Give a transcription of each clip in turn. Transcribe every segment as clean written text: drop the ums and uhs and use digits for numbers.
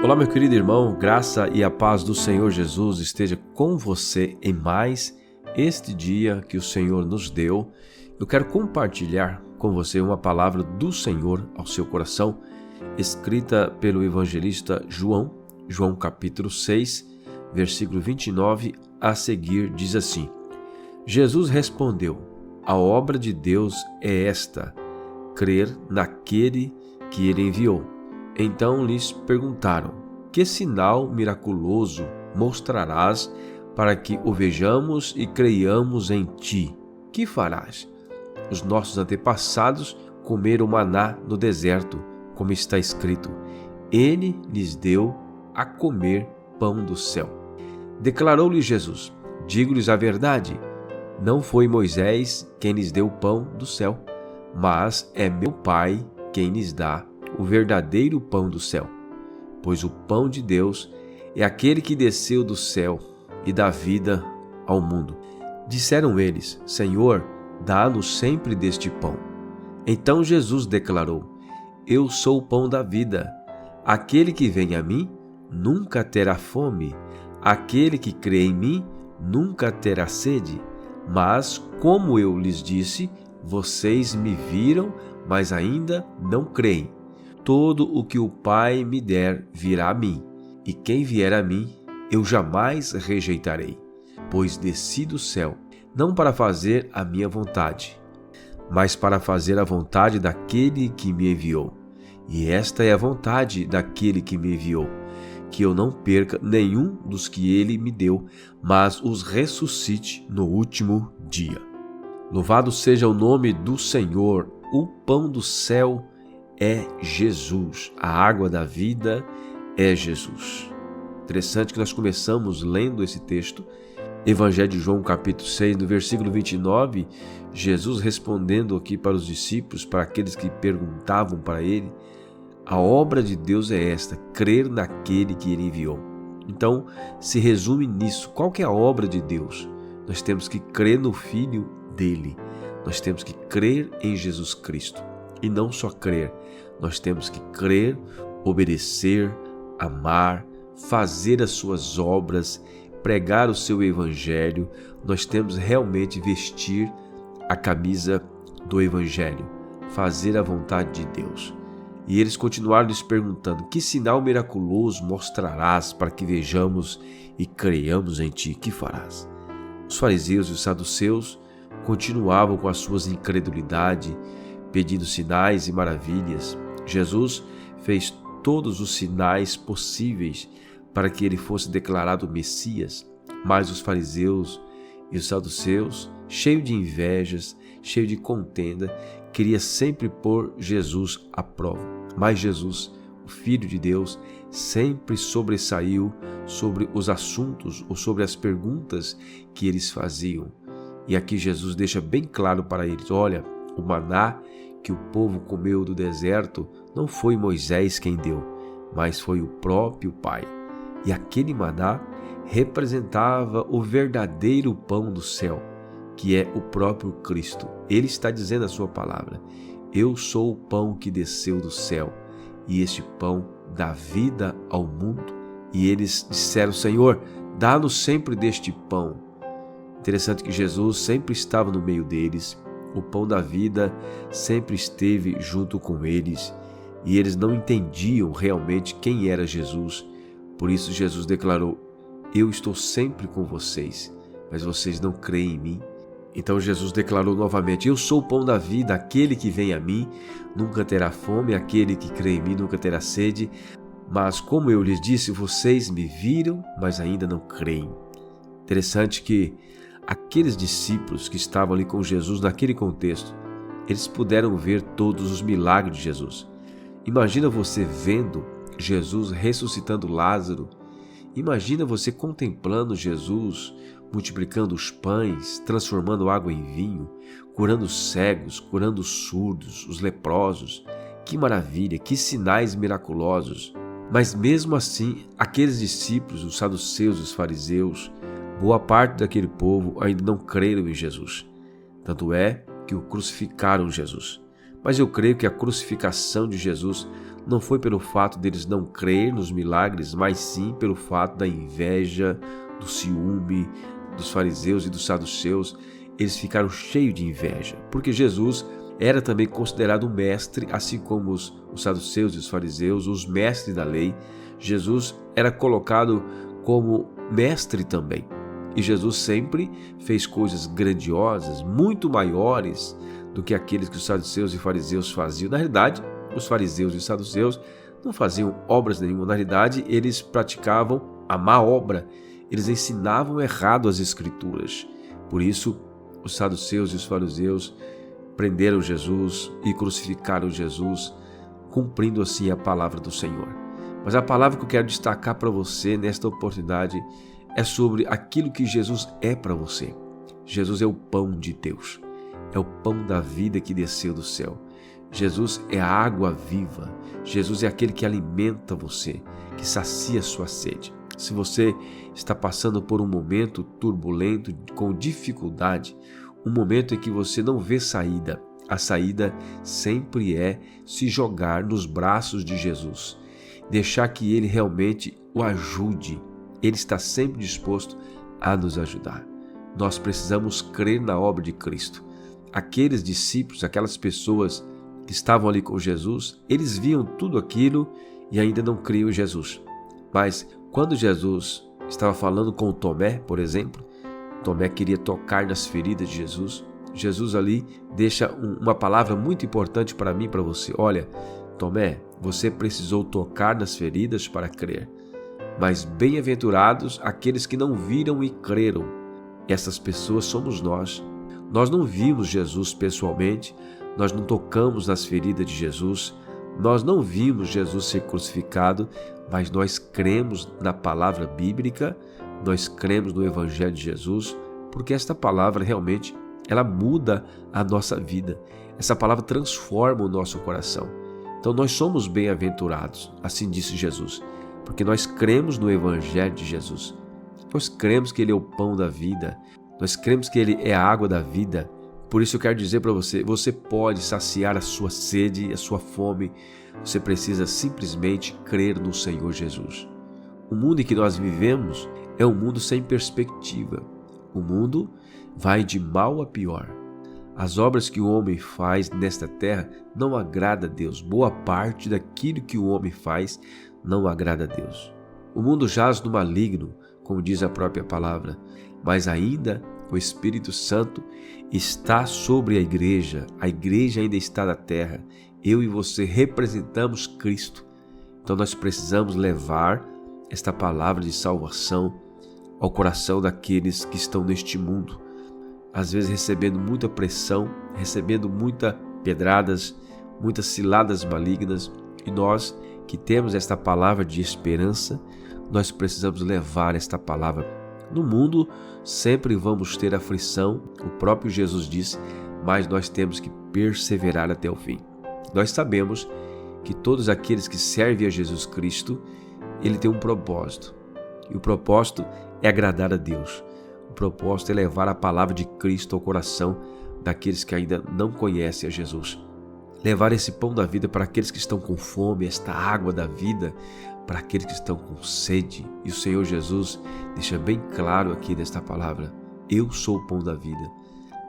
Olá, meu querido irmão, graça e a paz do Senhor Jesus esteja com você em mais este dia que o Senhor nos deu. Eu quero compartilhar com você uma palavra do Senhor ao seu coração, escrita pelo evangelista João capítulo 6, versículo 29 a seguir, diz assim: Jesus respondeu: a obra de Deus é esta, crer naquele que ele enviou. Então lhes perguntaram: que sinal miraculoso mostrarás para que o vejamos e creiamos em ti? Que farás? Os nossos antepassados comeram maná no deserto, como está escrito: ele lhes deu a comer pão do céu. Declarou-lhe Jesus: digo-lhes a verdade, não foi Moisés quem lhes deu o pão do céu, mas é meu Pai quem lhes dá o verdadeiro pão do céu. Pois o pão de Deus é aquele que desceu do céu e dá vida ao mundo. Disseram eles: Senhor, dá-nos sempre deste pão. Então Jesus declarou: eu sou o pão da vida. Aquele que vem a mim nunca terá fome. Aquele que crê em mim nunca terá sede. Mas, como eu lhes disse, vocês me viram, mas ainda não creem. Todo o que o Pai me der virá a mim, e quem vier a mim, eu jamais rejeitarei. Pois desci do céu, não para fazer a minha vontade, mas para fazer a vontade daquele que me enviou. E esta é a vontade daquele que me enviou, que eu não perca nenhum dos que ele me deu, mas os ressuscite no último dia. Louvado seja o nome do Senhor. O pão do céu é Jesus, a água da vida é Jesus. Interessante que nós começamos lendo esse texto, Evangelho de João capítulo 6, no versículo 29, Jesus respondendo aqui para os discípulos, para aqueles que perguntavam para ele: a obra de Deus é esta, crer naquele que ele enviou. Então, se resume nisso. Qual que é a obra de Deus? Nós temos que crer no Filho dele, nós temos que crer em Jesus Cristo. E não só crer, nós temos que crer, obedecer, amar, fazer as suas obras, pregar o seu evangelho. Nós temos realmente vestir a camisa do evangelho, fazer a vontade de Deus. E eles continuaram lhes perguntando: que sinal miraculoso mostrarás para que vejamos e creiamos em ti? Que farás? Os fariseus e os saduceus continuavam com as suas incredulidade, pedindo sinais e maravilhas. Jesus fez todos os sinais possíveis para que ele fosse declarado Messias, mas os fariseus e os saduceus, cheios de invejas, cheios de contenda, queria sempre pôr Jesus à prova. Mas Jesus, o Filho de Deus, sempre sobressaiu sobre os assuntos ou sobre as perguntas que eles faziam. E aqui Jesus deixa bem claro para eles: olha, o maná que o povo comeu do deserto não foi Moisés quem deu, mas foi o próprio Pai. E aquele maná representava o verdadeiro pão do céu, que é o próprio Cristo. Ele está dizendo a sua palavra: eu sou o pão que desceu do céu, e este pão dá vida ao mundo. E eles disseram: Senhor, dá-nos sempre deste pão. Interessante que Jesus sempre estava no meio deles, o pão da vida sempre esteve junto com eles, e eles não entendiam realmente quem era Jesus. Por isso Jesus declarou: eu estou sempre com vocês, mas vocês não creem em mim. Então Jesus declarou novamente: eu sou o pão da vida, aquele que vem a mim nunca terá fome, aquele que crê em mim nunca terá sede. Mas como eu lhes disse, vocês me viram, mas ainda não creem. Interessante que aqueles discípulos que estavam ali com Jesus naquele contexto, eles puderam ver todos os milagres de Jesus. Imagina você vendo Jesus ressuscitando Lázaro. Imagina você contemplando Jesus multiplicando os pães, transformando água em vinho, curando os cegos, curando os surdos, os leprosos. Que maravilha, que sinais miraculosos! Mas mesmo assim, aqueles discípulos, os saduceus, os fariseus, boa parte daquele povo ainda não creram em Jesus. Tanto é que o crucificaram Jesus. Mas eu creio que a crucificação de Jesus não foi pelo fato deles não crer nos milagres, mas sim pelo fato da inveja, do ciúme dos fariseus e dos saduceus. Eles ficaram cheios de inveja, porque Jesus era também considerado um mestre, assim como os saduceus e os fariseus, os mestres da lei. Jesus era colocado como mestre também. E Jesus sempre fez coisas grandiosas, muito maiores do que aqueles que os saduceus e fariseus faziam. Na realidade, os fariseus e os saduceus não faziam obras nenhuma. Na realidade, eles praticavam a má obra. Eles ensinavam errado as Escrituras. Por isso, os saduceus e os fariseus prenderam Jesus e crucificaram Jesus, cumprindo assim a palavra do Senhor. Mas a palavra que eu quero destacar para você nesta oportunidade é sobre aquilo que Jesus é para você. Jesus é o pão de Deus, é o pão da vida que desceu do céu. Jesus é a água viva, Jesus é aquele que alimenta você, que sacia a sua sede. Se você está passando por um momento turbulento, com dificuldade, um momento em que você não vê saída, a saída sempre é se jogar nos braços de Jesus, deixar que Ele realmente o ajude. Ele está sempre disposto a nos ajudar. Nós precisamos crer na obra de Cristo. Aqueles discípulos, aquelas pessoas que estavam ali com Jesus, eles viam tudo aquilo e ainda não criam em Jesus. Mas quando Jesus estava falando com Tomé, por exemplo, Tomé queria tocar nas feridas de Jesus. Jesus ali deixa uma palavra muito importante para mim e para você. Olha, Tomé, você precisou tocar nas feridas para crer. Mas bem-aventurados aqueles que não viram e creram. Essas pessoas somos nós. Nós não vimos Jesus pessoalmente, nós não tocamos nas feridas de Jesus, nós não vimos Jesus ser crucificado, mas nós cremos na palavra bíblica, nós cremos no Evangelho de Jesus, porque esta palavra realmente ela muda a nossa vida. Essa palavra transforma o nosso coração. Então nós somos bem-aventurados, assim disse Jesus, porque nós cremos no Evangelho de Jesus. Nós cremos que Ele é o pão da vida, nós cremos que Ele é a água da vida. Por isso eu quero dizer para você, você pode saciar a sua sede, a sua fome. Você precisa simplesmente crer no Senhor Jesus. O mundo em que nós vivemos é um mundo sem perspectiva. O mundo vai de mal a pior. As obras que o homem faz nesta terra não agrada a Deus. Boa parte daquilo que o homem faz não agrada a Deus. O mundo jaz no maligno, como diz a própria palavra, mas ainda o Espírito Santo está sobre a igreja ainda está na terra. Eu e você representamos Cristo. Então nós precisamos levar esta palavra de salvação ao coração daqueles que estão neste mundo, às vezes recebendo muita pressão, recebendo muitas pedradas, muitas ciladas malignas, e nós que temos esta palavra de esperança, nós precisamos levar esta palavra. No mundo sempre vamos ter aflição, o próprio Jesus disse, mas nós temos que perseverar até o fim. Nós sabemos que todos aqueles que servem a Jesus Cristo, Ele tem um propósito, e o propósito é agradar a Deus. O propósito é levar a palavra de Cristo ao coração daqueles que ainda não conhecem a Jesus. Levar esse pão da vida para aqueles que estão com fome, esta água da vida, para aqueles que estão com sede. E o Senhor Jesus deixa bem claro aqui nesta palavra: eu sou o pão da vida.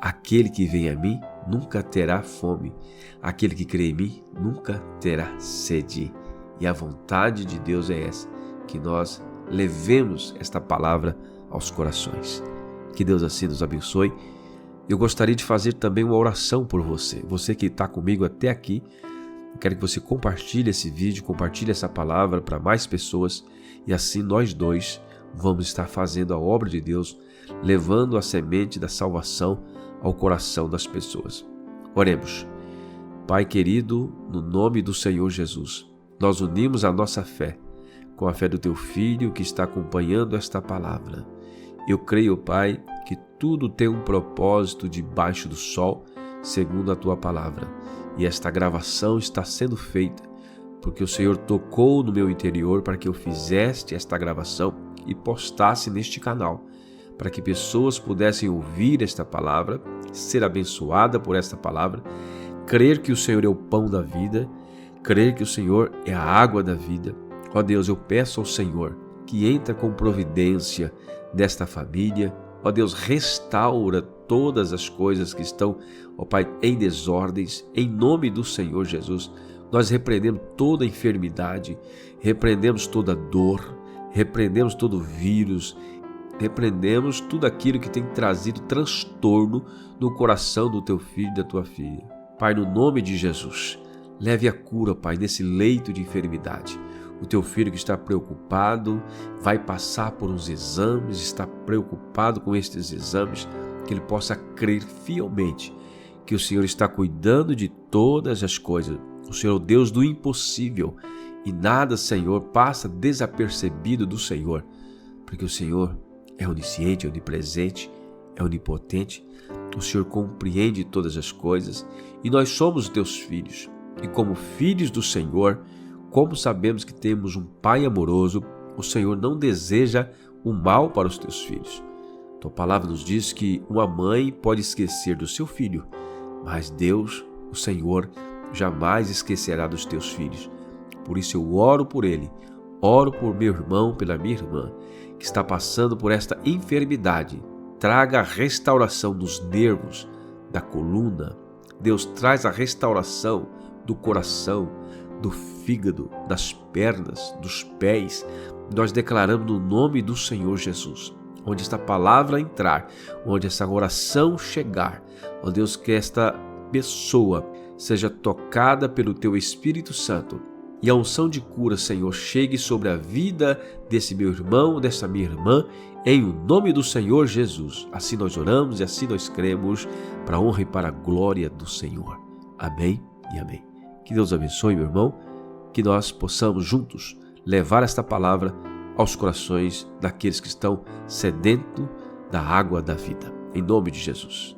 Aquele que vem a mim nunca terá fome. Aquele que crê em mim nunca terá sede. E a vontade de Deus é essa, que nós levemos esta palavra aos corações. Que Deus assim nos abençoe. Eu gostaria de fazer também uma oração por você. Você que está comigo até aqui, eu quero que você compartilhe esse vídeo, compartilhe essa palavra para mais pessoas, e assim nós dois vamos estar fazendo a obra de Deus, levando a semente da salvação ao coração das pessoas. Oremos. Pai querido, no nome do Senhor Jesus, nós unimos a nossa fé com a fé do Teu Filho que está acompanhando esta palavra. Eu creio, Pai, que tudo tem um propósito debaixo do sol, segundo a Tua palavra. E esta gravação está sendo feita porque o Senhor tocou no meu interior para que eu fizesse esta gravação e postasse neste canal, para que pessoas pudessem ouvir esta palavra, ser abençoada por esta palavra, crer que o Senhor é o pão da vida, crer que o Senhor é a água da vida. Ó Deus, eu peço ao Senhor que entre com providência nesta família. Ó Deus, restaura todas as coisas que estão, ó Pai, em desordens, em nome do Senhor Jesus. Nós repreendemos toda enfermidade, repreendemos toda dor, repreendemos todo vírus, repreendemos tudo aquilo que tem trazido transtorno no coração do teu filho e da tua filha. Pai, no nome de Jesus, leve a cura, Pai, nesse leito de enfermidade. O teu filho que está preocupado vai passar por uns exames, está preocupado com estes exames, que ele possa crer fielmente que o Senhor está cuidando de todas as coisas. O Senhor é o Deus do impossível e nada, Senhor, passa desapercebido do Senhor, porque o Senhor é onisciente, é onipresente, é onipotente. O Senhor compreende todas as coisas e nós somos teus filhos. E como filhos do Senhor, como sabemos que temos um Pai amoroso, o Senhor não deseja o mal para os teus filhos. Tua palavra nos diz que uma mãe pode esquecer do seu filho, mas Deus, o Senhor, jamais esquecerá dos teus filhos. Por isso eu oro por ele, oro por meu irmão, pela minha irmã, que está passando por esta enfermidade. Traga a restauração dos nervos, da coluna. Deus, traz a restauração do coração, do fígado, das pernas, dos pés. Nós declaramos no nome do Senhor Jesus. Onde esta palavra entrar, onde essa oração chegar, ó Deus, que esta pessoa seja tocada pelo teu Espírito Santo e a unção de cura, Senhor, chegue sobre a vida desse meu irmão, dessa minha irmã, em o nome do Senhor Jesus. Assim nós oramos e assim nós cremos, para a honra e para a glória do Senhor. Amém e amém. Que Deus abençoe, meu irmão, que nós possamos juntos levar esta palavra aos corações daqueles que estão sedentos da água da vida. Em nome de Jesus.